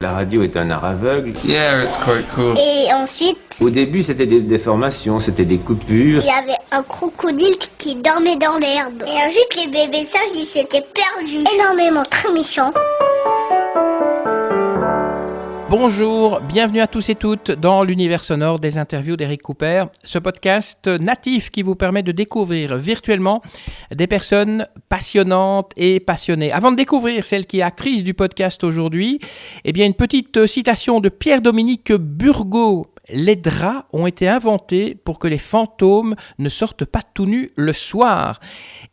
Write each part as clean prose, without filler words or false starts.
La radio est un art aveugle. Yeah, it's quite cool. Et ensuite, Au début, c'était des déformations, c'était des coupures. il y avait un crocodile qui dormait dans l'herbe. Et ensuite, les bébés sages, ils s'étaient perdus. Énormément, très méchants. Bonjour, bienvenue à tous et toutes dans l'univers sonore des interviews d'Eric Cooper, ce podcast natif qui vous permet de découvrir virtuellement des personnes passionnantes et passionnées. Avant de découvrir celle qui est actrice du podcast aujourd'hui, eh bien une petite citation de Pierre-Dominique Burgot. Les draps ont été inventés pour que les fantômes ne sortent pas tout nus le soir.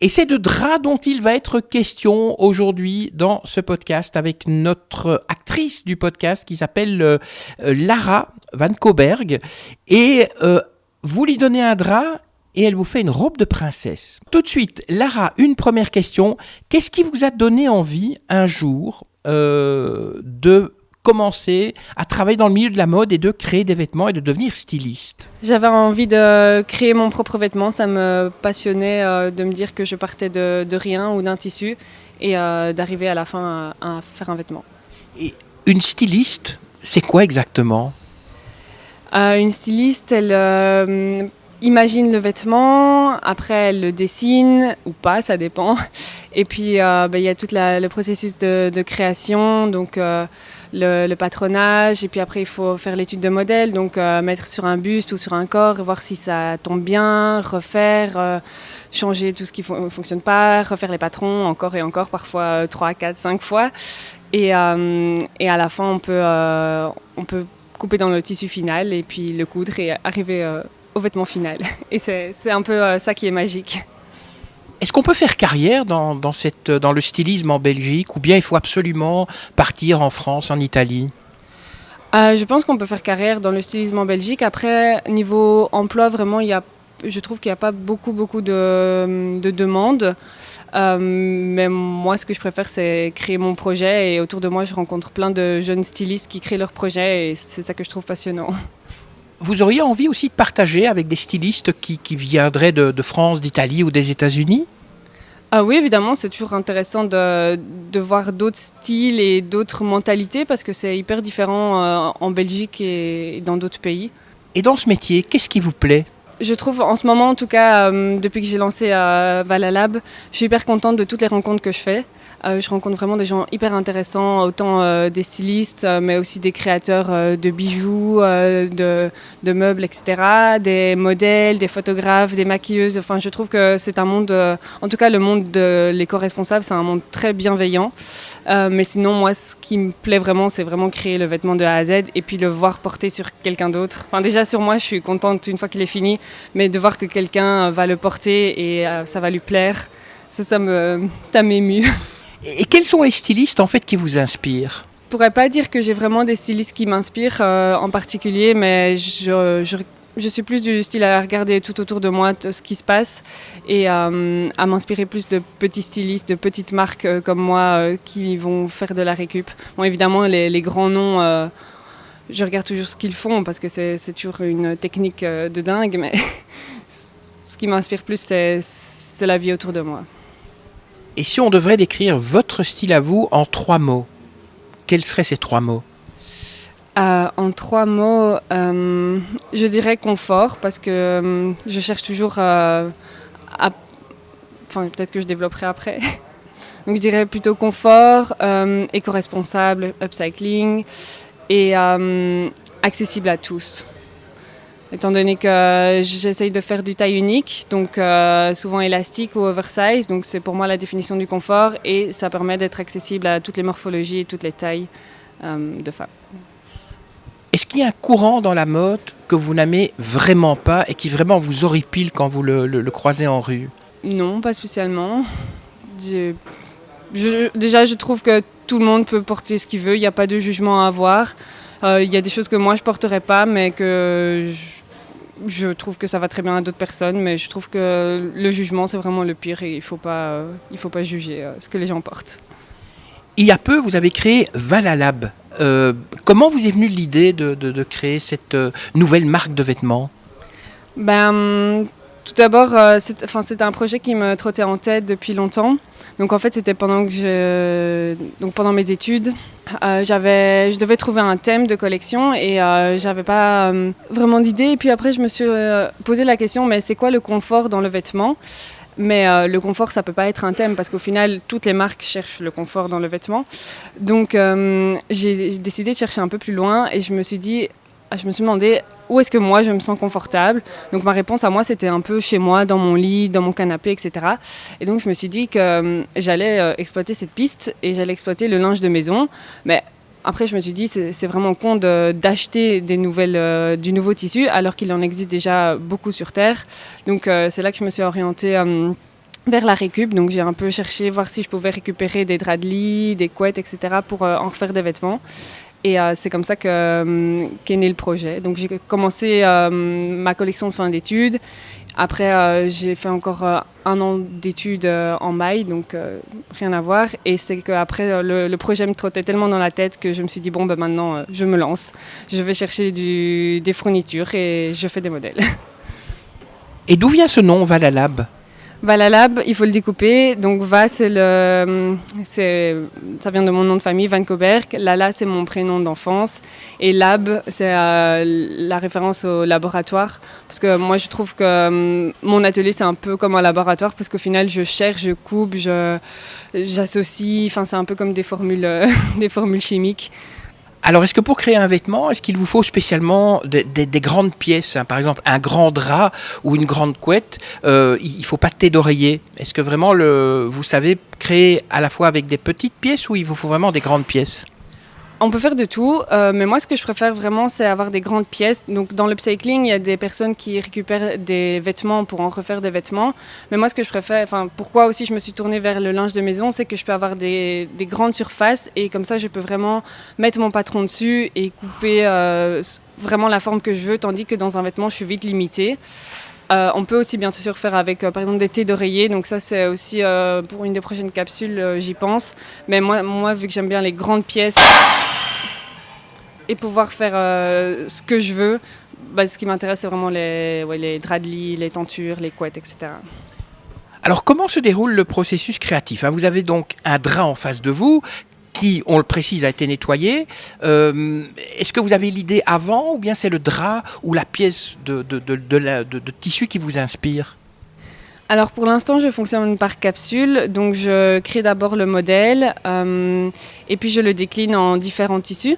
Et c'est de draps dont il va être question aujourd'hui dans ce podcast avec notre actrice du podcast qui s'appelle Lara Van Koberg. Et vous lui donnez un drap et elle vous fait une robe de princesse. Tout de suite, Lara, une première question. Qu'est-ce qui vous a donné envie un jour de commencer à travailler dans le milieu de la mode et de créer des vêtements et de devenir styliste? J'avais envie de créer mon propre vêtement, ça me passionnait de me dire que je partais de rien ou d'un tissu et d'arriver à la fin à faire un vêtement. Et une styliste, c'est quoi exactement? Une styliste, elle imagine le vêtement, après elle le dessine ou pas, ça dépend. Et puis il y a tout le processus de création, donc le patronage, et puis après il faut faire l'étude de modèle, donc mettre sur un buste ou sur un corps, voir si ça tombe bien, refaire, changer tout ce qui ne fonctionne pas, refaire les patrons encore et encore, parfois 3, 4, 5 fois. Et à la fin on peut couper dans le tissu final et puis le coudre et arriver au vêtement final. Et c'est un peu ça qui est magique. Est-ce qu'on peut faire carrière dans le stylisme en Belgique ou bien il faut absolument partir en France, en Italie? Je pense qu'on peut faire carrière dans le stylisme en Belgique. Après, niveau emploi, vraiment, je trouve qu'il n'y a pas beaucoup de demandes. Mais moi, ce que je préfère, c'est créer mon projet. Et autour de moi, je rencontre plein de jeunes stylistes qui créent leur projet. Et c'est ça que je trouve passionnant. Vous auriez envie aussi de partager avec des stylistes qui viendraient de France, d'Italie ou des États-Unis? Oui, évidemment, c'est toujours intéressant de voir d'autres styles et d'autres mentalités parce que c'est hyper différent en Belgique et dans d'autres pays. Et dans ce métier, qu'est-ce qui vous plaît? Je trouve en ce moment, en tout cas, depuis que j'ai lancé Valalab, je suis hyper contente de toutes les rencontres que je fais. Je rencontre vraiment des gens hyper intéressants, autant des stylistes, mais aussi des créateurs de bijoux, de meubles, etc., des modèles, des photographes, des maquilleuses. Enfin, je trouve que c'est un monde, en tout cas le monde de l'éco-responsable, c'est un monde très bienveillant. Mais sinon, moi, ce qui me plaît vraiment, c'est vraiment créer le vêtement de A à Z et puis le voir porter sur quelqu'un d'autre. Enfin, déjà sur moi, je suis contente une fois qu'il est fini, mais de voir que quelqu'un va le porter et ça va lui plaire, ça m'émue. Et quels sont les stylistes en fait qui vous inspirent? Je pourrais pas dire que j'ai vraiment des stylistes qui m'inspirent en particulier, mais je suis plus du style à regarder tout autour de moi tout ce qui se passe et à m'inspirer plus de petits stylistes, de petites marques comme moi qui vont faire de la récup. Bon, évidemment, les grands noms, je regarde toujours ce qu'ils font parce que c'est toujours une technique de dingue, mais ce qui m'inspire plus, c'est la vie autour de moi. Et si on devrait décrire votre style à vous en 3 mots, quels seraient ces 3 mots? En 3 mots, je dirais confort, parce que je cherche toujours enfin, peut-être que je développerai après. Donc je dirais plutôt confort, éco-responsable, upcycling et accessible à tous. Étant donné que j'essaye de faire du taille unique, donc souvent élastique ou oversize, donc c'est pour moi la définition du confort et ça permet d'être accessible à toutes les morphologies et toutes les tailles de femmes. Est-ce qu'il y a un courant dans la mode que vous n'aimez vraiment pas et qui vraiment vous horripile quand vous le croisez en rue? Non, pas spécialement. Déjà, je trouve que tout le monde peut porter ce qu'il veut, il n'y a pas de jugement à avoir. Il y a des choses que moi je ne porterais pas, mais que je trouve que ça va très bien à d'autres personnes. Mais je trouve que le jugement, c'est vraiment le pire et il faut pas juger ce que les gens portent. Il y a peu, vous avez créé Valalab. Comment vous est venue l'idée de créer cette nouvelle marque de vêtements? Tout d'abord, c'était un projet qui me trottait en tête depuis longtemps. Donc en fait, c'était pendant mes études. Je devais trouver un thème de collection et j'avais pas vraiment d'idée. Et puis après, je me suis posé la question, mais c'est quoi le confort dans le vêtement ? Mais le confort, ça peut pas être un thème parce qu'au final, toutes les marques cherchent le confort dans le vêtement. Donc j'ai décidé de chercher un peu plus loin et je me suis demandé où est-ce que moi je me sens confortable. Donc ma réponse à moi, c'était un peu chez moi, dans mon lit, dans mon canapé, etc. Et donc je me suis dit que j'allais exploiter cette piste et j'allais exploiter le linge de maison. Mais après, je me suis dit, c'est vraiment con d'acheter du nouveau tissu alors qu'il en existe déjà beaucoup sur Terre. Donc c'est là que je me suis orientée vers la récup. Donc j'ai un peu cherché, voir si je pouvais récupérer des draps de lit, des couettes, etc. pour en refaire des vêtements. Et c'est comme ça qu'est né le projet. Donc j'ai commencé ma collection de fin d'études. Après, j'ai fait encore 1 an d'études en maille, donc rien à voir. Et c'est qu'après, le projet me trottait tellement dans la tête que je me suis dit, bon, maintenant, je me lance. Je vais chercher des fournitures et je fais des modèles. Et d'où vient ce nom, Valalab ? Valalab, il faut le découper. Donc Va, ça vient de mon nom de famille, Van Coberg. Lala, c'est mon prénom d'enfance. Et Lab, c'est la référence au laboratoire. Parce que moi, je trouve que mon atelier, c'est un peu comme un laboratoire. Parce qu'au final, je cherche, je coupe, j'associe. Enfin, c'est un peu comme des formules chimiques. Alors, est-ce que pour créer un vêtement, est-ce qu'il vous faut spécialement des grandes pièces, hein, par exemple un grand drap ou une grande couette, il ne faut pas de thé d'oreiller. Est-ce que vraiment vous savez créer à la fois avec des petites pièces ou il vous faut vraiment des grandes pièces ? On peut faire de tout, mais moi ce que je préfère vraiment c'est avoir des grandes pièces. Donc dans l'upcycling, il y a des personnes qui récupèrent des vêtements pour en refaire des vêtements. Mais moi ce que je préfère, pourquoi aussi je me suis tournée vers le linge de maison, c'est que je peux avoir des grandes surfaces et comme ça je peux vraiment mettre mon patron dessus et couper vraiment la forme que je veux, tandis que dans un vêtement je suis vite limitée. On peut aussi bien sûr faire avec par exemple des thés d'oreiller, donc ça c'est aussi pour une des prochaines capsules, j'y pense. Mais moi vu que j'aime bien les grandes pièces et pouvoir faire ce que je veux, ce qui m'intéresse c'est vraiment les draps de lit, les tentures, les couettes, etc. Alors comment se déroule le processus créatif ? Vous avez donc un drap en face de vous qui, on le précise, a été nettoyé. Est-ce que vous avez l'idée avant ou bien c'est le drap ou la pièce de tissu qui vous inspire ? Alors pour l'instant, je fonctionne par capsule. Donc je crée d'abord le modèle et puis je le décline en différents tissus.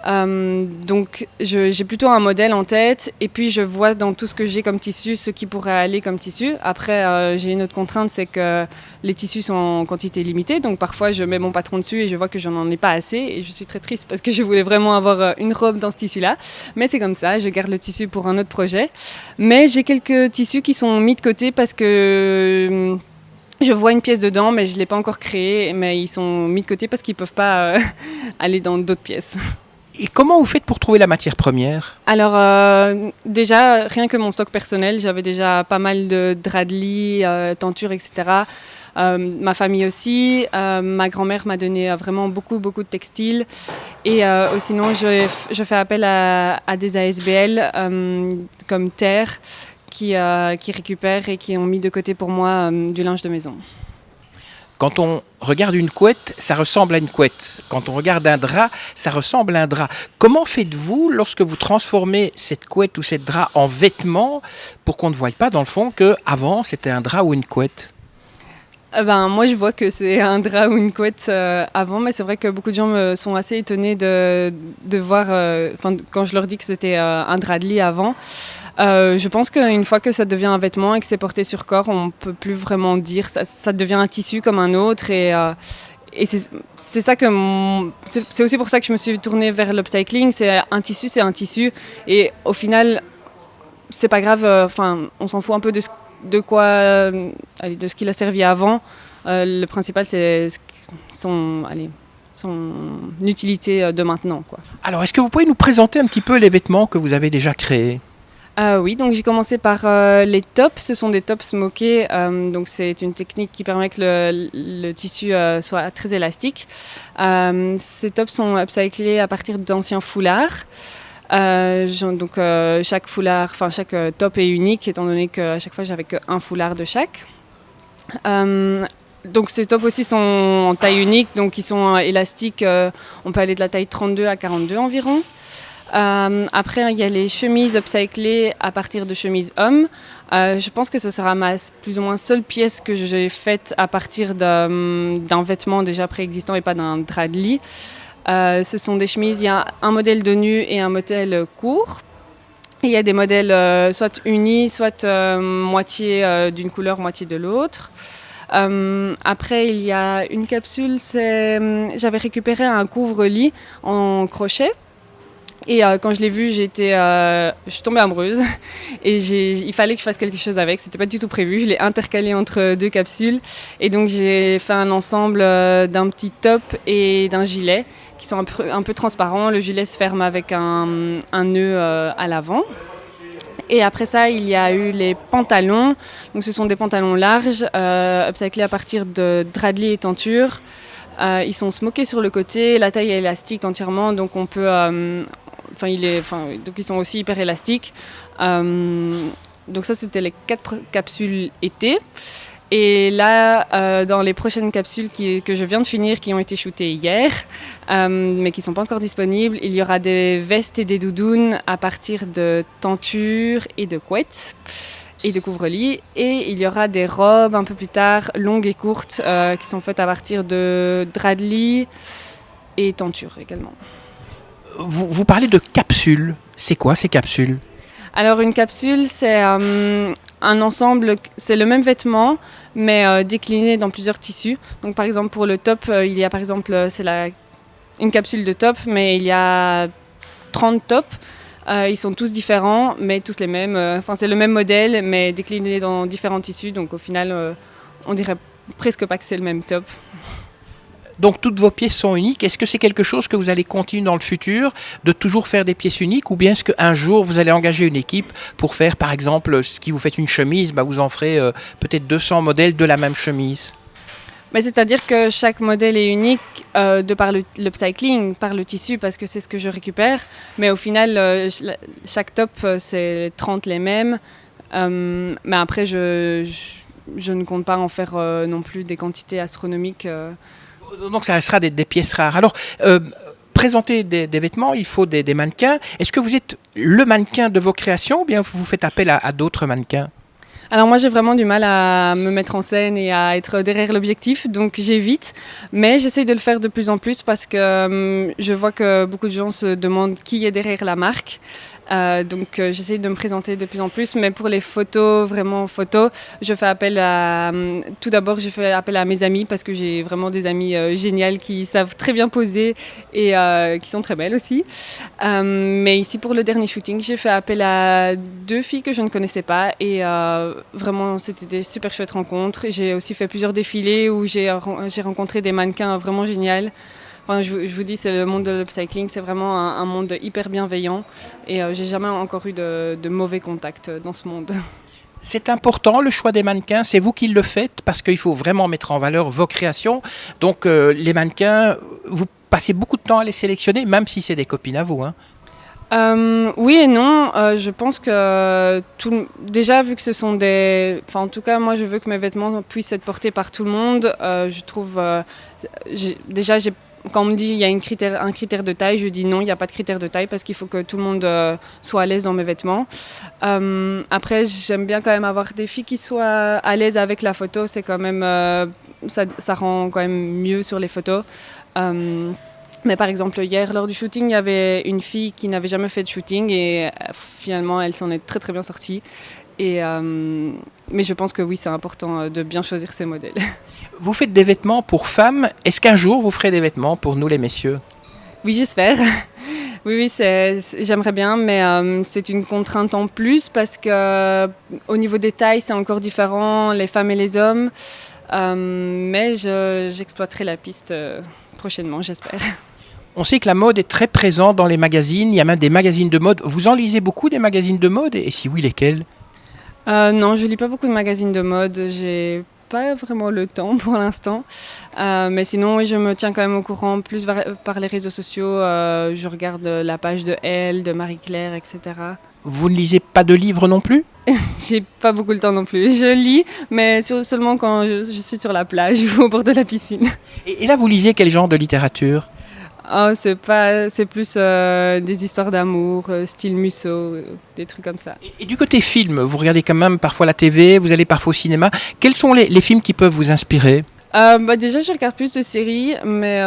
Donc j'ai plutôt un modèle en tête et puis je vois dans tout ce que j'ai comme tissu ce qui pourrait aller comme tissu. Après j'ai une autre contrainte, c'est que les tissus sont en quantité limitée, donc parfois je mets mon patron dessus et je vois que j'en ai pas assez et je suis très triste parce que je voulais vraiment avoir une robe dans ce tissu là, mais c'est comme ça, je garde le tissu pour un autre projet. Mais j'ai quelques tissus qui sont mis de côté parce que je vois une pièce dedans mais je l'ai pas encore créée, mais ils sont mis de côté parce qu'ils peuvent pas aller dans d'autres pièces. Et comment vous faites pour trouver la matière première ? Alors déjà, rien que mon stock personnel, j'avais déjà pas mal de draps de lit, tentures, etc. Ma famille aussi. Ma grand-mère m'a donné vraiment beaucoup de textiles. Et sinon, je fais appel à des ASBL comme Terre qui récupèrent et qui ont mis de côté pour moi du linge de maison. Quand on regarde une couette, ça ressemble à une couette. Quand on regarde un drap, ça ressemble à un drap. Comment faites-vous lorsque vous transformez cette couette ou cette drap en vêtement pour qu'on ne voie pas dans le fond qu'avant c'était un drap ou une couette ? Moi je vois que c'est un drap ou une couette avant, mais c'est vrai que beaucoup de gens me sont assez étonnés de voir, quand je leur dis que c'était un drap de lit avant. Je pense qu'une fois que ça devient un vêtement et que c'est porté sur corps, on ne peut plus vraiment dire, ça devient un tissu comme un autre et c'est ça que c'est aussi pour ça que je me suis tournée vers l'upcycling. C'est un tissu et au final c'est pas grave, on s'en fout un peu de ce qu'il a servi avant. Le principal c'est son utilité de maintenant, quoi. Alors est-ce que vous pouvez nous présenter un petit peu les vêtements que vous avez déjà créés ? Oui, donc j'ai commencé par les tops. Ce sont des tops smokés, donc c'est une technique qui permet que le tissu soit très élastique. Ces tops sont upcyclés à partir d'anciens foulards. Donc chaque foulard, enfin chaque top est unique, étant donné qu'à chaque fois j'avais qu'un foulard de chaque. Donc ces tops aussi sont en taille unique, donc ils sont élastiques. On peut aller de la taille 32 à 42 environ. Après, il y a les chemises upcyclées à partir de chemises hommes. Je pense que ce sera ma plus ou moins seule pièce que j'ai faite à partir d'un vêtement déjà préexistant et pas d'un drap de lit. Ce sont des chemises, il y a un modèle de nu et un modèle court. Et il y a des modèles soit unis, soit moitié d'une couleur, moitié de l'autre. Après, il y a une capsule, j'avais récupéré un couvre-lit en crochet. Et quand je l'ai vu, je suis tombée amoureuse et il fallait que je fasse quelque chose avec. C'était pas du tout prévu. Je l'ai intercalé entre deux capsules et donc j'ai fait un ensemble d'un petit top et d'un gilet qui sont un peu transparents. Le gilet se ferme avec un nœud à l'avant. Et après ça, il y a eu les pantalons. Donc ce sont des pantalons larges, upcyclés à partir de drap de lit et tenture. Ils sont smokés sur le côté, la taille est élastique entièrement, donc on peut. Donc ils sont aussi hyper élastiques. Donc ça, c'était les 4 capsules été. Et là, dans les prochaines capsules que je viens de finir, qui ont été shootées hier, mais qui ne sont pas encore disponibles, il y aura des vestes et des doudounes à partir de tentures et de couettes et de couvre-lit. Et il y aura des robes un peu plus tard, longues et courtes, qui sont faites à partir de drap de lit et tentures également. Vous parlez de capsules. C'est quoi ces capsules ? Alors une capsule, c'est un ensemble, c'est le même vêtement, mais décliné dans plusieurs tissus. Donc par exemple pour le top, il y a par exemple, une capsule de top, mais il y a 30 tops. Ils sont tous différents, mais tous les mêmes. C'est le même modèle, mais décliné dans différents tissus. Donc au final, on dirait presque pas que c'est le même top. Donc toutes vos pièces sont uniques. Est-ce que c'est quelque chose que vous allez continuer dans le futur, de toujours faire des pièces uniques, ou bien est-ce qu'un jour vous allez engager une équipe pour faire par exemple, si vous faites une chemise, vous en ferez peut-être 200 modèles de la même chemise ? Mais c'est-à-dire que chaque modèle est unique de par l'upcycling, par le tissu, parce que c'est ce que je récupère. Mais au final, chaque top, c'est 30 les mêmes. Mais après, je ne compte pas en faire non plus des quantités astronomiques. Donc ça sera des pièces rares. Alors, présenter des vêtements, il faut des mannequins. Est-ce que vous êtes le mannequin de vos créations ou bien vous faites appel à d'autres mannequins ? Alors moi j'ai vraiment du mal à me mettre en scène et à être derrière l'objectif, donc j'évite, mais j'essaie de le faire de plus en plus parce que je vois que beaucoup de gens se demandent qui est derrière la marque. Donc j'essaie de me présenter de plus en plus, mais pour les photos, vraiment photos, tout d'abord je fais appel à mes amis parce que j'ai vraiment des amis géniales qui savent très bien poser et qui sont très belles aussi. Mais ici pour le dernier shooting, j'ai fait appel à 2 filles que je ne connaissais pas et vraiment c'était des super chouettes rencontres. J'ai aussi fait plusieurs défilés où j'ai rencontré des mannequins vraiment géniaux. Enfin, je vous dis, c'est le monde de l'upcycling, c'est vraiment un monde hyper bienveillant et j'ai jamais encore eu de mauvais contacts dans ce monde. C'est important le choix des mannequins, c'est vous qui le faites parce qu'il faut vraiment mettre en valeur vos créations. Donc les mannequins, vous passez beaucoup de temps à les sélectionner, même si c'est des copines à vous, hein. Oui et non, je pense que déjà vu que ce sont en tout cas moi je veux que mes vêtements puissent être portés par tout le monde. Je trouve quand on me dit il y a un critère de taille, je dis non, il n'y a pas de critère de taille parce qu'il faut que tout le monde soit à l'aise dans mes vêtements. Après, j'aime bien quand même avoir des filles qui soient à l'aise avec la photo. C'est quand même ça rend quand même mieux sur les photos. Mais par exemple, hier, lors du shooting, il y avait une fille qui n'avait jamais fait de shooting et finalement, elle s'en est très très bien sortie. Mais je pense que oui, c'est important de bien choisir ses modèles. Vous faites des vêtements pour femmes. Est-ce qu'un jour, vous ferez des vêtements pour nous les messieurs ? Oui, j'espère. Oui, j'aimerais bien, mais c'est une contrainte en plus parce qu'au niveau des tailles, c'est encore différent, les femmes et les hommes. Mais j'exploiterai la piste prochainement, j'espère. On sait que la mode est très présente dans les magazines. Il y a même des magazines de mode. Vous en lisez beaucoup des magazines de mode ? Et si oui, lesquels ? Non, je lis pas beaucoup de magazines de mode. J'ai pas vraiment le temps pour l'instant. Mais sinon, oui, je me tiens quand même au courant plus par les réseaux sociaux. Je regarde la page de Elle, de Marie-Claire, etc. Vous ne lisez pas de livres non plus? J'ai pas beaucoup le temps non plus. Je lis, mais seulement quand je suis sur la plage ou au bord de la piscine. Et là, vous lisez quel genre de littérature? Oh, c'est plus des histoires d'amour, style Musso, des trucs comme ça. Et du côté film, vous regardez quand même parfois la TV, vous allez parfois au cinéma. Quels sont les films qui peuvent vous inspirer? Déjà, je regarde plus de séries, mais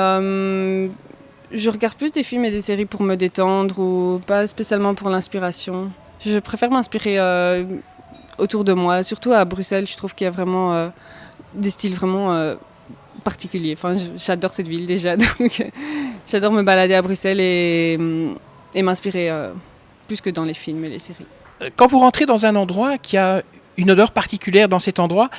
je regarde plus des films et des séries pour me détendre ou pas spécialement pour l'inspiration. Je préfère m'inspirer autour de moi, surtout à Bruxelles. Je trouve qu'il y a vraiment des styles vraiment particuliers. Enfin, j'adore cette ville déjà, donc j'adore me balader à Bruxelles et m'inspirer plus que dans les films et les séries. Quand vous rentrez dans un endroit qui a une odeur particulière dans cet endroit,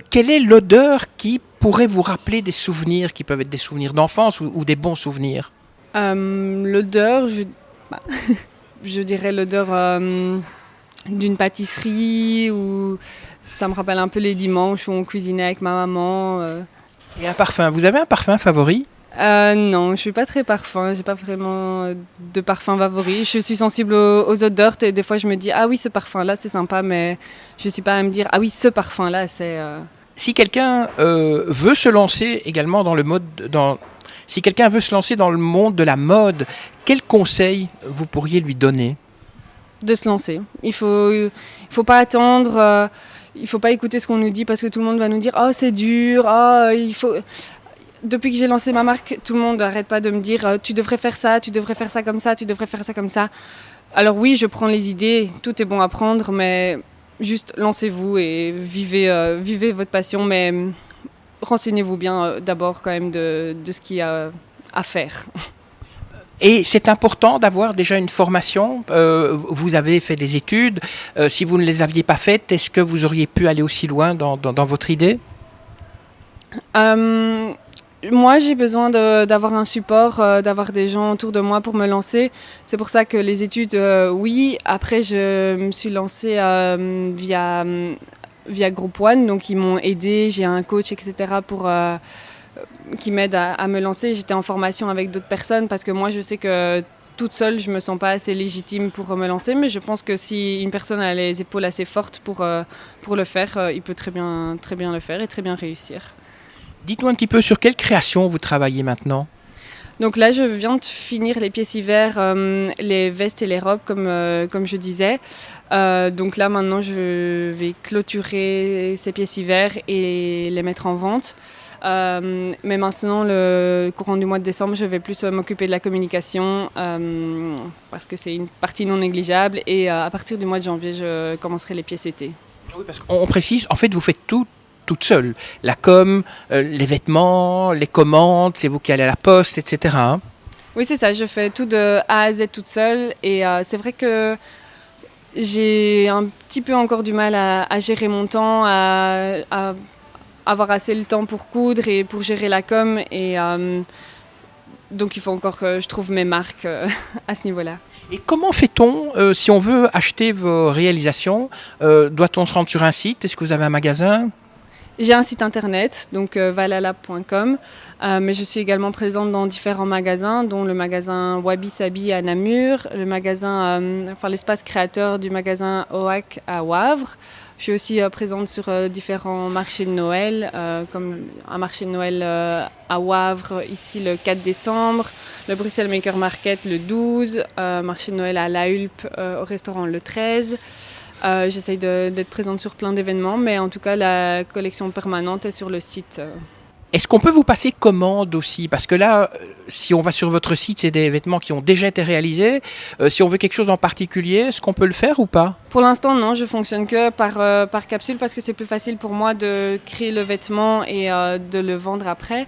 quelle est l'odeur qui pourrait vous rappeler des souvenirs, qui peuvent être des souvenirs d'enfance ou des bons souvenirs? L'odeur, je dirais l'odeur d'une pâtisserie, ou ça me rappelle un peu les dimanches où on cuisinait avec ma maman. Et un parfum, vous avez un parfum favori? Non, je suis pas très parfum, j'ai pas vraiment de parfum favori. Je suis sensible aux odeurs et des fois je me dis ah oui, ce parfum-là c'est sympa, mais je suis pas à me dire ah oui, ce parfum-là c'est... Si quelqu'un veut se lancer également si quelqu'un veut se lancer dans le monde de la mode, quel conseil vous pourriez lui donner? De se lancer. Il faut pas attendre, il faut pas écouter ce qu'on nous dit parce que tout le monde va nous dire oh c'est dur, oh il faut... Depuis que j'ai lancé ma marque, tout le monde n'arrête pas de me dire tu devrais faire ça comme ça, tu devrais faire ça comme ça. Alors oui, je prends les idées, tout est bon à prendre, mais juste lancez-vous et vivez votre passion, mais renseignez-vous bien d'abord quand même de ce qu'il y a à faire. Et c'est important d'avoir déjà une formation. Vous avez fait des études. Si vous ne les aviez pas faites, est-ce que vous auriez pu aller aussi loin dans votre idée? Moi, j'ai besoin d'avoir un support, d'avoir des gens autour de moi pour me lancer. C'est pour ça que les études, oui. Après, je me suis lancée via Group One, donc ils m'ont aidée. J'ai un coach, etc. Qui m'aide à me lancer. J'étais en formation avec d'autres personnes parce que moi, je sais que toute seule, je me sens pas assez légitime pour me lancer. Mais je pense que si une personne a les épaules assez fortes pour le faire, il peut très bien le faire et très bien réussir. Dites-nous un petit peu sur quelle création vous travaillez maintenant? Donc là, je viens de finir les pièces hiver, les vestes et les robes, comme je disais. Donc là, maintenant, je vais clôturer ces pièces hiver et les mettre en vente. Mais maintenant, le courant du mois de décembre, je vais plus m'occuper de la communication parce que c'est une partie non négligeable. Et à partir du mois de janvier, je commencerai les pièces été. Oui, parce qu'on précise, en fait, vous faites tout toute seule. La com, les vêtements, les commandes, c'est vous qui allez à la poste, etc. Hein? Oui, c'est ça. Je fais tout de A à Z toute seule. Et c'est vrai que j'ai un petit peu encore du mal à gérer mon temps, à avoir assez le temps pour coudre et pour gérer la com. Et donc, il faut encore que je trouve mes marques à ce niveau-là. Et comment fait-on si on veut acheter vos réalisations? Doit-on se rendre sur un site? Est-ce que vous avez un magasin? J'ai un site internet, donc valala.com, mais je suis également présente dans différents magasins, dont le magasin Wabi Sabi à Namur, le magasin, l'espace créateur du magasin OAC à Wavre. Je suis aussi présente sur différents marchés de Noël, comme un marché de Noël à Wavre, ici le 4 décembre, le Bruxelles Maker Market le 12, marché de Noël à La Hulpe au restaurant le 13. J'essaye d'être présente sur plein d'événements, mais en tout cas, la collection permanente est sur le site. Est-ce qu'on peut vous passer commande aussi? Parce que là, si on va sur votre site, c'est des vêtements qui ont déjà été réalisés. Si on veut quelque chose en particulier, est-ce qu'on peut le faire ou pas? Pour l'instant, non. Je fonctionne que par capsule parce que c'est plus facile pour moi de créer le vêtement et de le vendre après.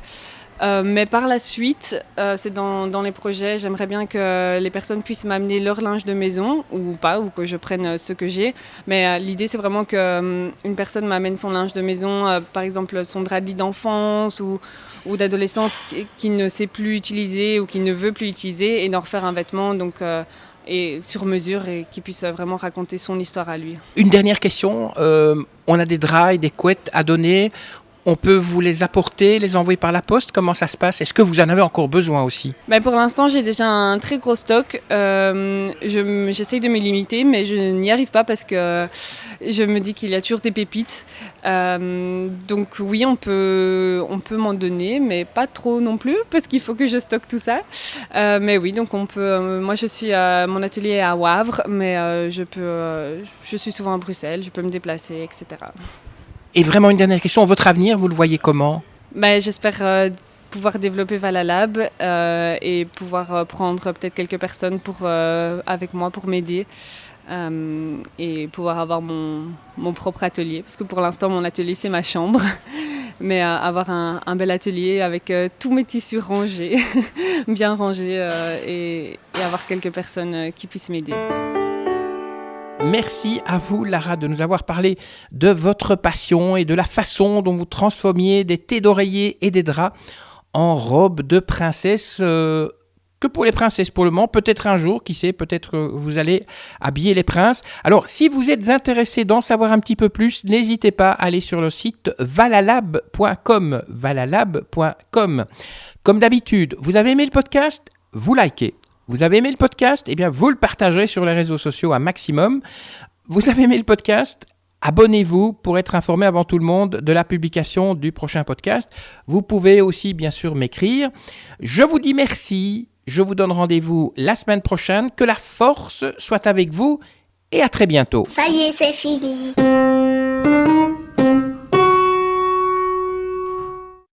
Mais par la suite, c'est dans les projets, j'aimerais bien que les personnes puissent m'amener leur linge de maison ou pas, ou que je prenne ce que j'ai. Mais l'idée, c'est vraiment qu'une personne m'amène son linge de maison, par exemple son drap de lit d'enfance ou d'adolescence qui ne sait plus utiliser ou qui ne veut plus utiliser et d'en refaire un vêtement. Donc, et sur mesure et qu'il puisse vraiment raconter son histoire à lui. Une dernière question, on a des draps et des couettes à donner. On peut vous les apporter, les envoyer par la poste? Comment ça se passe? Est-ce que vous en avez encore besoin aussi? Pour l'instant, j'ai déjà un très gros stock. J'essaye de me limiter, mais je n'y arrive pas parce que je me dis qu'il y a toujours des pépites. Donc oui, on peut m'en donner, mais pas trop non plus parce qu'il faut que je stocke tout ça. Mais oui, donc on peut. Moi, mon atelier est à Wavre, mais je suis souvent à Bruxelles, je peux me déplacer, etc. Et vraiment une dernière question, votre avenir, vous le voyez comment? J'espère pouvoir développer Valalab et pouvoir prendre peut-être quelques personnes avec moi pour m'aider et pouvoir avoir mon propre atelier. Parce que pour l'instant, mon atelier, c'est ma chambre. Mais avoir un bel atelier avec tous mes tissus rangés, bien rangés et avoir quelques personnes qui puissent m'aider. Merci à vous, Lara, de nous avoir parlé de votre passion et de la façon dont vous transformiez des thés d'oreiller et des draps en robes de princesse. Que pour les princesses pour le moment, peut-être un jour, qui sait, peut-être que vous allez habiller les princes. Alors, si vous êtes intéressé d'en savoir un petit peu plus, n'hésitez pas à aller sur le site valalab.com. Valalab.com. Comme d'habitude, vous avez aimé le podcast? Vous likez. Vous avez aimé le podcast? Eh bien, vous le partagerez sur les réseaux sociaux un maximum. Vous avez aimé le podcast? Abonnez-vous pour être informé avant tout le monde de la publication du prochain podcast. Vous pouvez aussi, bien sûr, m'écrire. Je vous dis merci. Je vous donne rendez-vous la semaine prochaine. Que la force soit avec vous et à très bientôt. Ça y est, c'est fini.